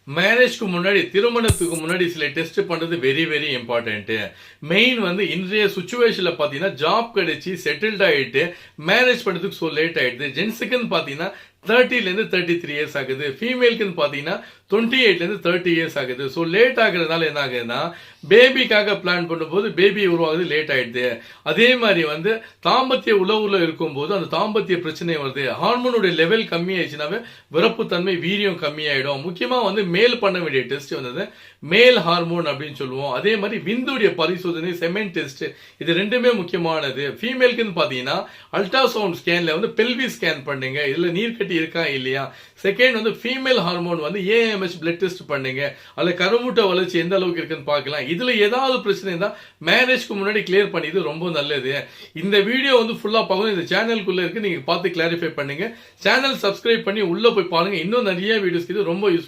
மேரேஜ்க்கு முன்னாடி திருமணத்துக்கு முன்னாடி சில டெஸ்ட் பண்றது வெரி வெரி இம்பார்ட்டன்ட். மெயின் வந்து இன்றைய சுச்சுவேஷன்ல பாத்தீங்கன்னா ஜாப் கிடைச்சி செட்டில்ட் ஆயிட்டு மேரேஜ் பண்றதுக்கு சோ லேட் ஆயிடுது. ஜென்ஸுக்குன்னு பாத்தீங்கன்னா 30ல இருந்து 33 இயர்ஸ் ஆகுது. ஃபீமேலுக்குன்னு பாத்தீங்கன்னா 28ல இருந்து 30 இயர்ஸ் ஆகுது. ஸோ லேட் ஆகுறதுனால என்ன ஆகுதுன்னா பேபிக்காக பிளான் பண்ணும்போது பேபி உருவாகுது லேட் ஆயிடுது. அதே மாதிரி வந்து தாம்பத்திய உறவுல இருக்கும்போது அந்த தாம்பத்திய பிரச்சனை வருது. ஹார்மோனுடைய லெவல் கம்மி ஆயிடுச்சுனாவே விரப்புத்தன்மை வீரியம் கம்மியாயிடும். முக்கியமா வந்து மேல் பண்ண வேண்டிய டெஸ்ட் வந்தது மேல் ஹார்மோன் அப்படின்னு சொல்லுவோம். அதே மாதிரி விந்துடைய பரிசோதனை செமென் டெஸ்ட் இது ரெண்டுமே முக்கியமானது. ஃபீமேலுக்குன்னு பாத்தீங்கன்னா அல்ட்ராசவுண்ட் ஸ்கேன்ல வந்து பெல்வி ஸ்கேன் பண்ணுங்க, இதுல நீர்க்கட்டி இருக்கா இல்லையா. செகண்ட் வந்து ஃபீமேல் ஹார்மோன் வந்து ஏஎம்ஹெச் பிளட் டெஸ்ட் பண்ணுங்க, அதுல கருமுட்டை வளர்ச்சி எந்த அளவுக்கு இருக்குன்னு பார்க்கலாம். இதுல ஏதாவது பிரச்சனை இருந்தா மேரேஜ்க்கு முன்னாடி கிளியர் பண்ணிது ரொம்ப நல்லது. இந்த வீடியோ வந்து ஃபுல்லா பார்க்கணும். இந்த சேனலுக்குள்ள இருக்கு, நீங்க பார்த்து கிளாரிஃபை பண்ணுங்க. சேனல் சப்ஸ்கிரைப் பண்ணி உள்ள போய் பாருங்க. இன்னும் நிறைய வீடியோஸ் இது ரொம்ப யூஸ்